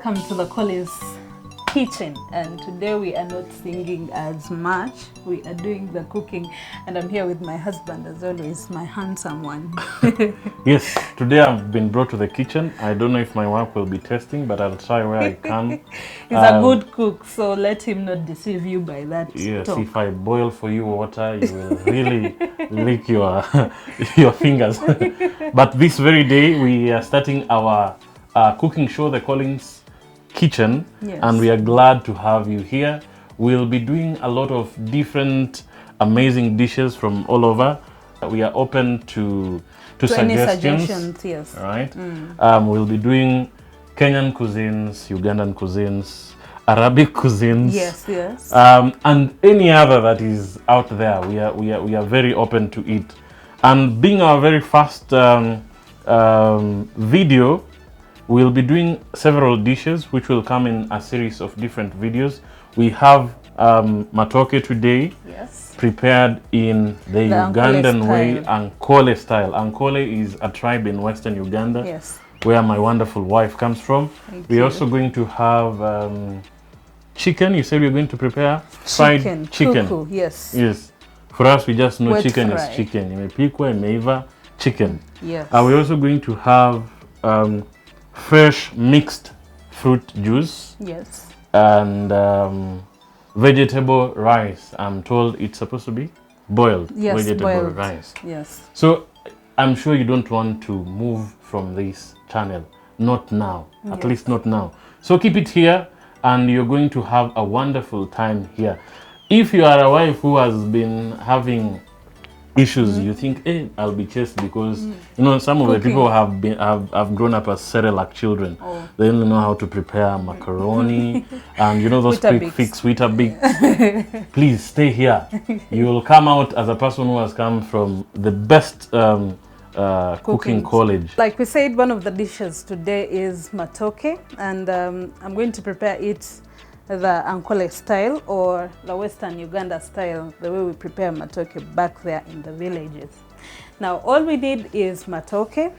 Welcome to the Collins kitchen, and today we are not singing as much, we are doing the cooking, and I'm here with my husband as always, my handsome one. Yes, today I've been brought to the kitchen. I don't know if my wife will be testing, but I'll try where I can. He's a good cook, so let him not deceive you by that. Yes, talk. if I boil for you water, you will really lick your your fingers. But this very day, we are starting our cooking show, the Collins Kitchen, Yes. and we are glad to have you here. We'll be doing a lot of different amazing dishes from all over. We are open to any suggestions. suggestions, yes. All right. We'll be doing Kenyan cuisines, Ugandan cuisines, Arabic cuisines. Yes, yes. And any other that is out there. We are very open to it. And being our very first video, we'll be doing several dishes which will come in a series of different videos. We have Matooke today, Yes. prepared in the Ugandan way, Ankole style. Ankole is a tribe in Western Uganda, Yes. where my wonderful wife comes from. We're also going to have chicken. You said we're going to prepare fried chicken. Kuku, yes. Yes. For us, we just know Wet chicken fry. is chicken. Imepikwa, imeiva, chicken. Yes. We're also going to have fresh mixed fruit juice Yes. and vegetable rice. I'm told it's supposed to be boiled. Yes, vegetable boiled. rice. Yes. So I'm sure you don't want to move from this channel. Not now. At least not now. So keep it here and you're going to have a wonderful time here. If you are a wife who has been having issues, you think, hey, I'll be chased because you know some of the people have grown up as Cerelac children. They only know how to prepare macaroni and you know those quick fix Weetabix. Please stay here. You will come out as a person who has come from the best cooking college. Like we said, one of the dishes today is Matooke, and I'm going to prepare it the Ankole style or the Western Uganda style, the way we prepare Matooke back there in the villages. Now all we need is Matooke,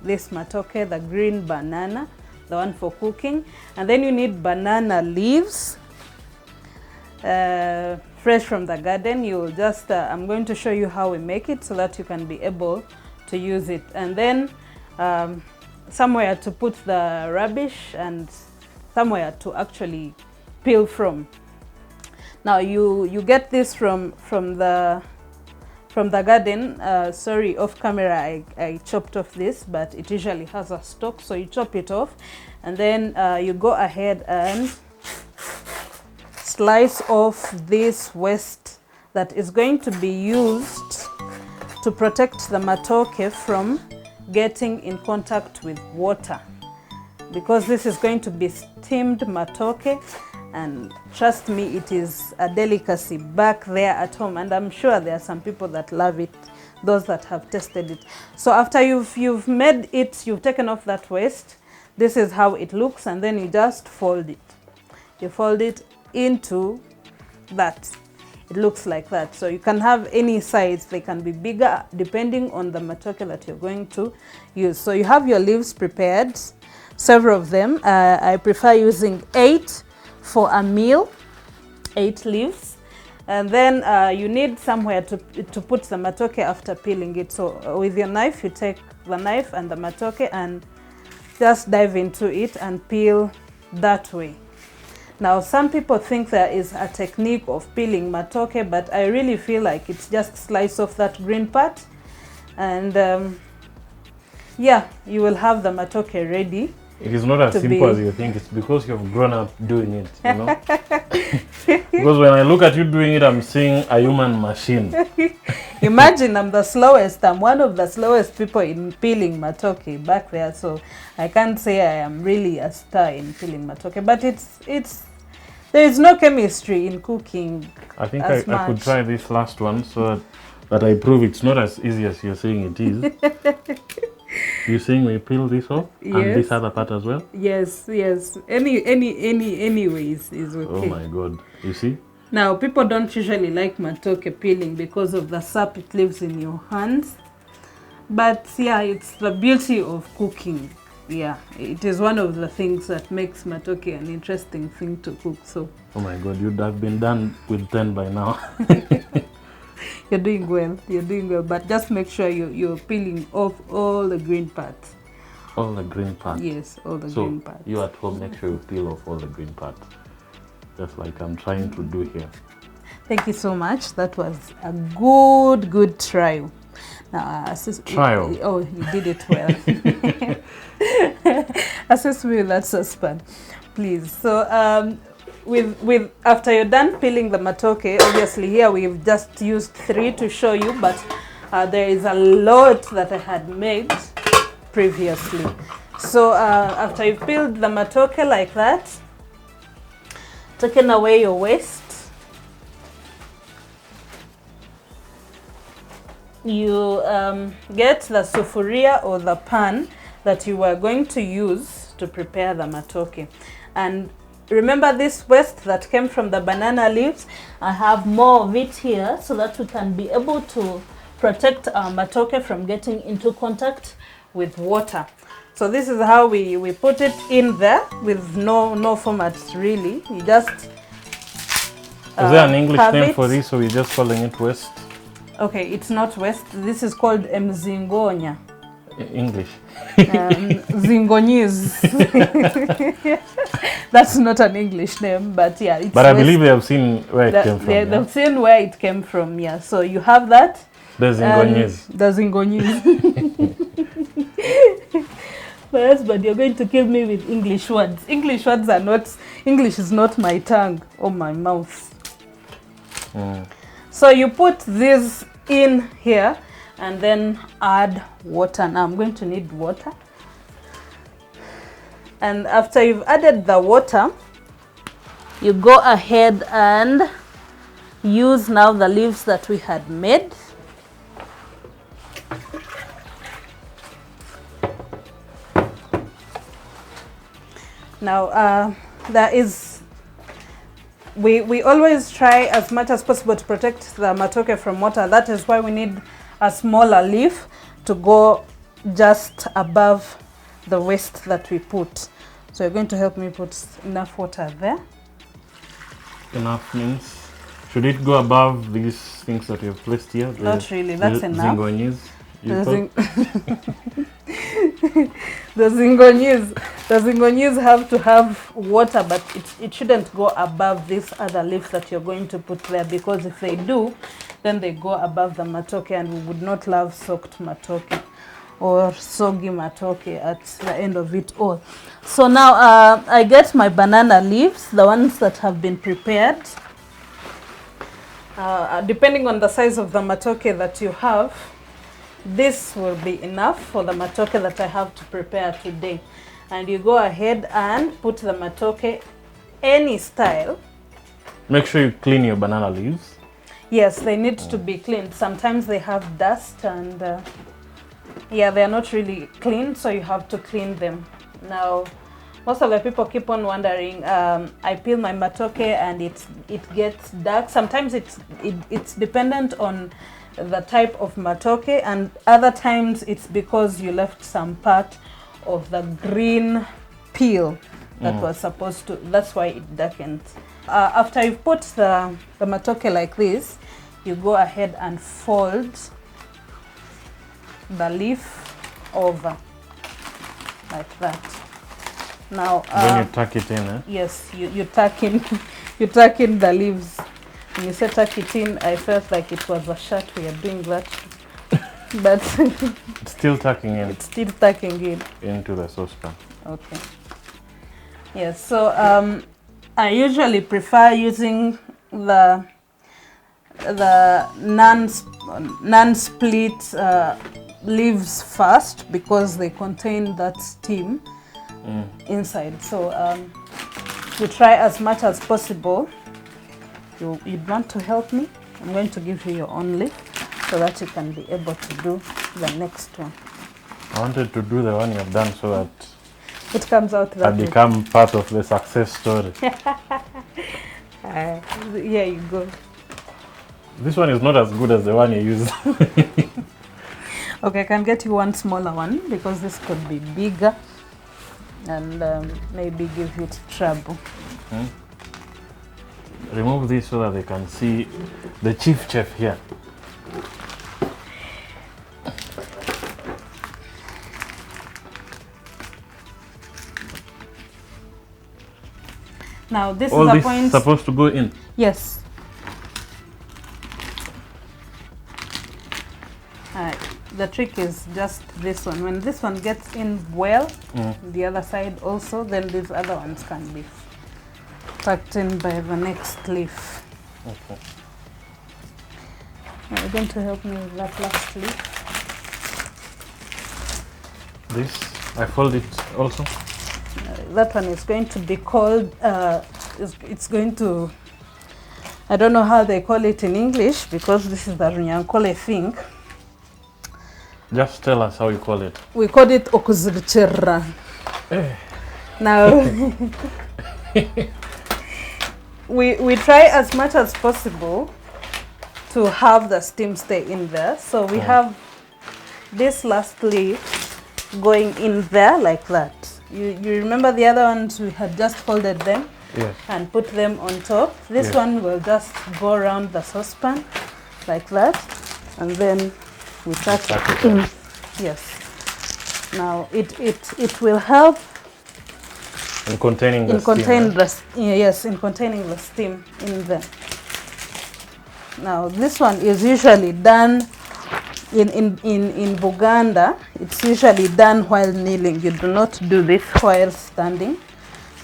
this Matooke, the green banana, the one for cooking, and then you need banana leaves, fresh from the garden. You'll just, I'm going to show you how we make it so that you can be able to use it, and then somewhere to put the rubbish and somewhere to actually peel from. Now you get this from the garden. Sorry, off camera I chopped off this, but it usually has a stalk, so you chop it off, and then you go ahead and slice off this waste that is going to be used to protect the Matooke from getting in contact with water, because this is going to be steamed Matooke, and trust me, it is a delicacy back there at home, and I'm sure there are some people that love it, those that have tasted it. So after you've made it, you've taken off that waste, this is how it looks, and then you just fold it. You fold it into that. It looks like that. So you can have any size. They can be bigger depending on the Matooke that you're going to use. So you have your leaves prepared, several of them. I prefer using 8 for a meal, 8 leaves. And then you need somewhere to put the Matooke after peeling it. So with your knife, you take the knife and the Matooke and just dive into it and peel that way. Now, some people think there is a technique of peeling Matooke, but I really feel like it's just slice off that green part, and yeah, you will have the Matooke ready. It is not as simple as you think. It's because you've grown up doing it, you know. Because when I look at you doing it, I'm seeing a human machine. Imagine I'm the slowest. I'm one of the slowest people in peeling Matooke back there, so I can't say I am really a star in peeling Matooke. But there is no chemistry in cooking. I think I could try this last one so that I prove it's not as easy as you're saying it is. You're saying we peel this off, yes, and this other part as well? Yes, yes. Anyways is okay. Oh my God, you see? Now, people don't usually like Matooke peeling because of the sap it leaves in your hands. But yeah, it's the beauty of cooking. yeah, it is one of the things that makes Matooke an interesting thing to cook. So Oh my God, you'd have been done with 10 by now. you're doing well. You're doing well, but just make sure you're peeling off all the green parts. All the green parts. Yes, all the So green parts. you at home, make sure you peel off all the green parts, just like I'm trying to do here. Thank you so much. That was a good trial. Now, Trial. Oh, you did it well. Assist me with that saucepan, please. So, with after you're done peeling the Matooke, obviously here we've just used 3 to show you, but there is a lot that I had made previously. So after you've peeled the Matooke like that, taken away your waste, you get the sufuria or the pan that you are going to use to prepare the Matooke. And remember this waste that came from the banana leaves? I have more of it here so that we can be able to protect our Matooke from getting into contact with water. So this is how we put it in there with no format really. You just Is there an English name it for this, or we're just calling it waste? Okay, it's not waste. This is called mzingonya. English. Zingonyes. That's not an English name, but yeah, it's But I believe they have seen where it came from. They've seen where it came from, yeah. So you have that. The Zingonyes. The Zingonyes. My husband, you're going to kill me with English words. English words are not, English is not my tongue or my mouth. So you put this in here and then add water. Now I'm going to need water. And after you've added the water, you go ahead and use now the leaves that we had made. Now there is, we always try as much as possible to protect the Matooke from water. That is why we need a smaller leaf to go just above the waste that we put. So you're going to help me put enough water there. Enough means, should it go above these things that you've placed here? Not really, that's enough. Zingonyes? The zingonyes have to have water, but it shouldn't go above this other leaf that you're going to put there, because if they do, then they go above the Matooke, and we would not love soaked Matooke or soggy Matooke at the end of it all. So now I get my banana leaves, the ones that have been prepared. Depending on the size of the Matooke that you have, this will be enough for the Matooke that I have to prepare today. And you go ahead and put the Matooke any style. Make sure you clean your banana leaves. Yes, they need to be cleaned. Sometimes they have dust and yeah, they are not really clean, so you have to clean them. Now, most of the people keep on wondering, I peel my Matooke and it gets dark. Sometimes it's dependent on the type of Matooke, and other times it's because you left some part of the green peel that was supposed to, that's why it darkens. After you've put the Matooke like this, you go ahead and fold the leaf over like that. Now Then you tuck it in, eh? yes, you tuck in you tuck in the leaves. When you say tuck it in, I felt like it was a shirt we are doing that, but It's still tucking in. it's still tucking in Into the saucepan. Okay. Yes, so I usually prefer using the non-split leaves first, because they contain that steam inside. So you try as much as possible. You'd want to help me? I'm going to give you your own leaf so that you can be able to do the next one. I wanted to do the one you've done so that It comes out I that way. become part of the success story. Here you go. This one is not as good as the one you used. Okay, I can get you one smaller one because this could be bigger. and maybe give it trouble. Remove this so that they can see the chief chef here. Now this All is a this point. supposed to go in. Yes. The trick is just this one. When this one gets in well, the other side also, then these other ones can be tucked in by the next leaf. Okay. Are you going to help me with that last leaf? This, I fold it also. That one is going to be called, it's going to, I don't know how they call it in English, because this is the Runyankole thing. Just tell us how you call it. We call it okuzirichera. Now, we try as much as possible to have the steam stay in there. So we have this last leaf going in there like that. You remember the other ones, we had just folded them and put them on top. This one will just go around the saucepan like that, and then we tuck it in. Yes. Now it will help in containing the steam. In containing the steam in there. Now this one is usually done in Uganda. It's usually done while kneeling. You do not do this while standing,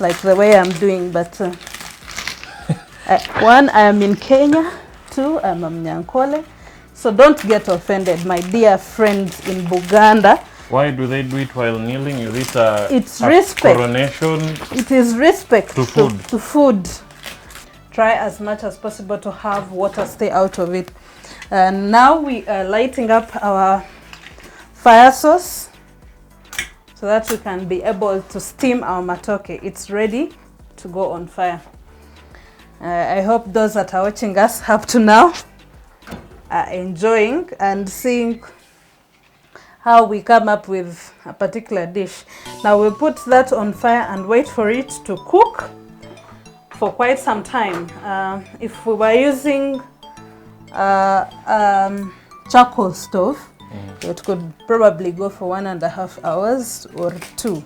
like the way I'm doing. But one, I am in Kenya. Two, I'm a Mnyankole. So don't get offended, my dear friends in Uganda. Why do they do it while kneeling? Is it it's respect. Coronation? It is respect to food. To food. Try as much as possible to have water stay out of it. And now we are lighting up our fire sauce so that we can be able to steam our matooke. It's ready to go on fire. I hope those that are watching us up to now are enjoying and seeing how we come up with a particular dish. Now we'll put that on fire and wait for it to cook for quite some time. If we were using charcoal stove, it could probably go for 1.5 hours or 2.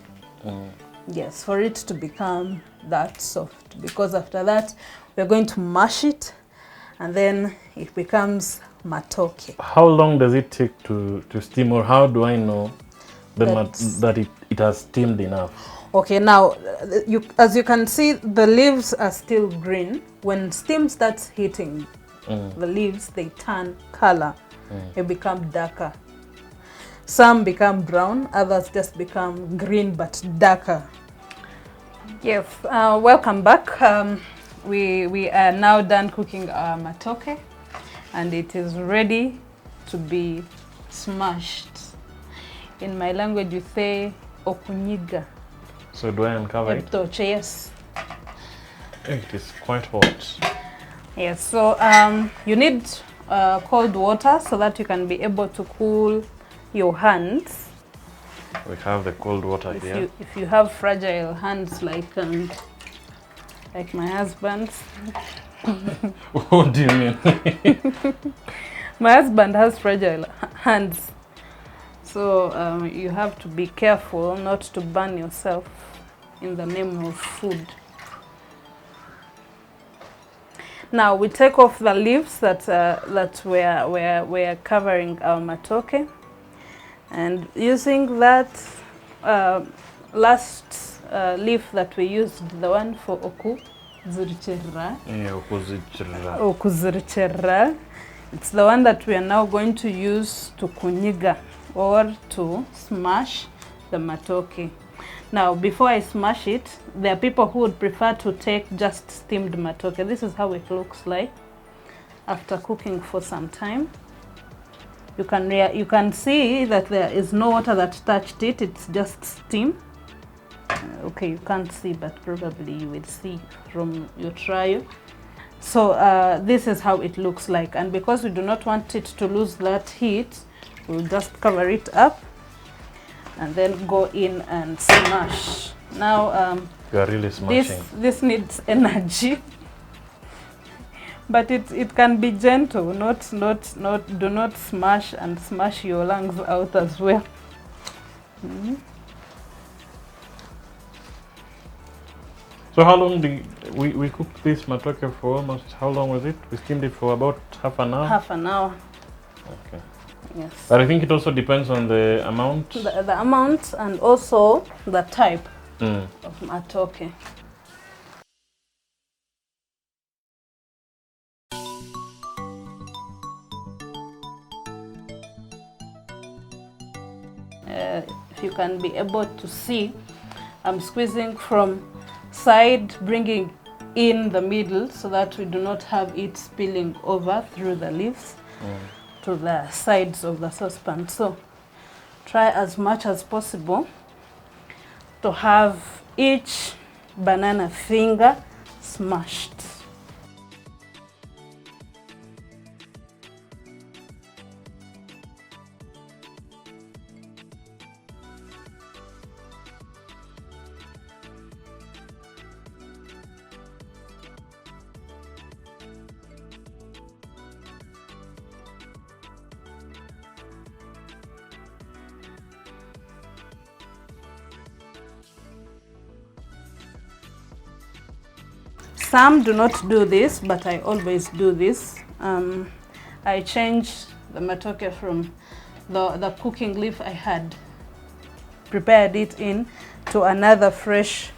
Yes, for it to become that soft, because after that we're going to mash it and then it becomes matooke. How long does it take to steam, or how do I know that it has steamed enough? Okay, now as you can see, the leaves are still green. When steam starts hitting the leaves, they turn color. They become darker. Some become brown, others just become green but darker. Yes, welcome back. We are now done cooking our matooke, and it is ready to be smashed. In my language, you say okunyiga. So do I uncover it? Yes. It is quite hot. Yes, so you need cold water so that you can be able to cool your hands. We have the cold water here. If you have fragile hands like my husband's. What do you mean? My husband has fragile hands, so you have to be careful not to burn yourself in the name of food. Now we take off the leaves that we're covering our matooke, and using that last leaf that we used, the one for okuzirichera. Okuzirichera. It's the one that we are now going to use to kunyiga, or to smash the matooke. Now, before I smash it, there are people who would prefer to take just steamed matooke. This is how it looks like after cooking for some time. You can see that there is no water that touched it. It's just steam. Okay, you can't see, but probably you will see from your trial. So this is how it looks like, and because we do not want it to lose that heat, we'll just cover it up and then go in and smash Now You are really smashing. this needs energy, but it can be gentle. Do not smash and smash your lungs out as well. So how long do we cooked this matooke for? Almost how long was it? We steamed it for about half an hour. Half an hour. Okay. Yes. But I think it also depends on the amount. The amount and also the type of matooke. If you can be able to see, I'm squeezing from side, bringing in the middle so that we do not have it spilling over through the leaves to the sides of the saucepan. So try as much as possible to have each banana finger smashed. Some do not do this, but I always do this. I change the matooke from the cooking leaf I had prepared it in to another fresh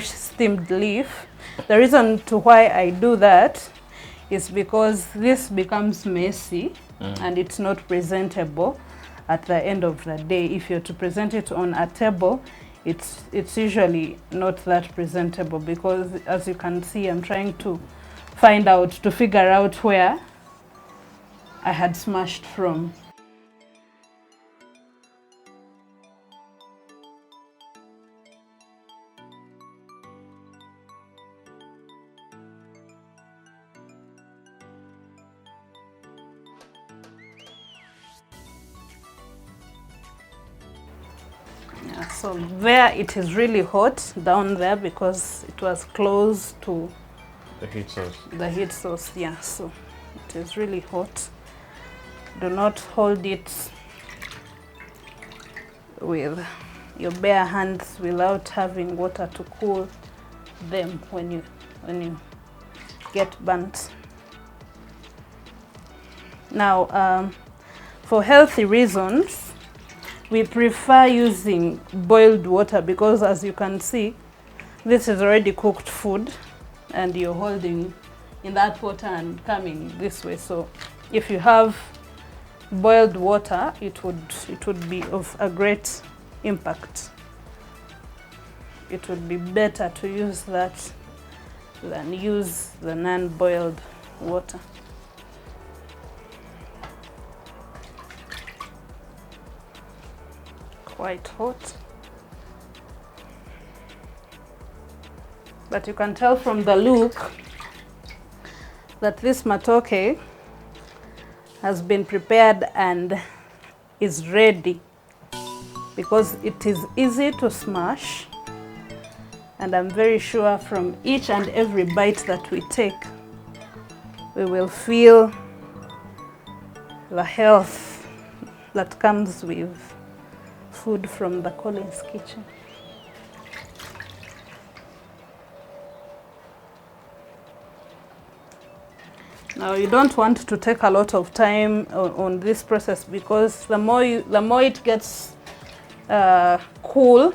steamed leaf. The reason to why I do that is because this becomes messy and it's not presentable at the end of the day. If you're to present it on a table, it's usually not that presentable, because as you can see, I'm trying to figure out where I had smashed from. So there it is really hot down there because it was close to the heat source. The heat source, yeah. So it is really hot. Do not hold it with your bare hands without having water to cool them when you get burnt. Now, for healthy reasons, we prefer using boiled water because, as you can see, this is already cooked food and you're holding in that water and coming this way. So if you have boiled water, it would be of a great impact. It would be better to use that than use the non-boiled water. Quite hot, but you can tell from the look that this matooke has been prepared and is ready, because it is easy to smash, and I'm very sure from each and every bite that we take, we will feel the health that comes with food from the Collins kitchen. Now, you don't want to take a lot of time on this process, because the more it gets cool,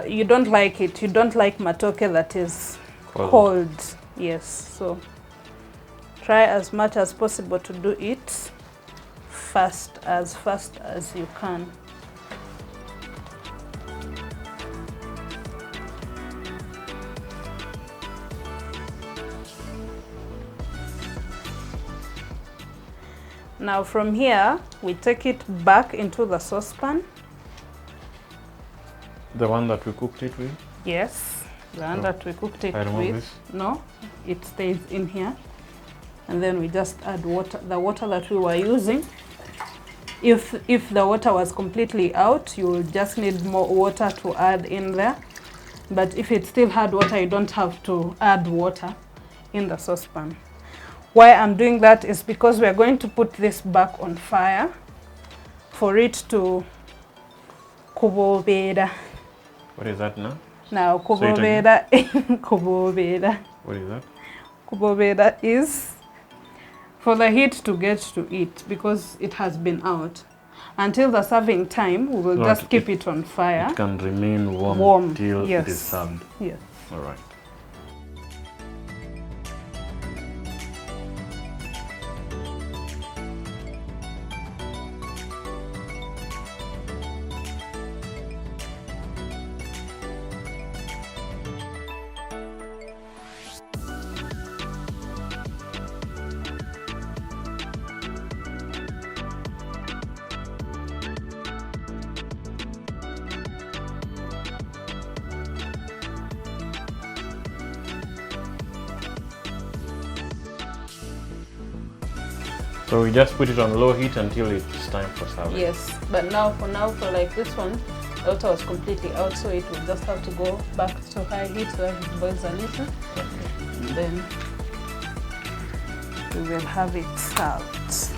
you don't like it. You don't like matooke that is cold. Yes, so try as much as possible to do it as fast as you can. Now from here, we take it back into the saucepan. The one that we cooked it with? Yes, the one that we cooked it I remove with. This? No, it stays in here. And then we just add water, the water that we were using. If the water was completely out, you will just need more water to add in there. But if it still had water, you don't have to add water in the saucepan. Why I'm doing that is because we're going to put this back on fire for it to kubobera. What is that now? Now kubobera, kubobera. What is that? Kubobera is for the heat to get to it because it has been out. Until the serving time, we will just keep it on fire. It can remain warm till it is served. Yes. All right. So we just put it on low heat until it's time for serving. Yes, but now for like this one, the water was completely out, so it will just have to go back to high heat so that it boils a little. Okay. And then we will have it served.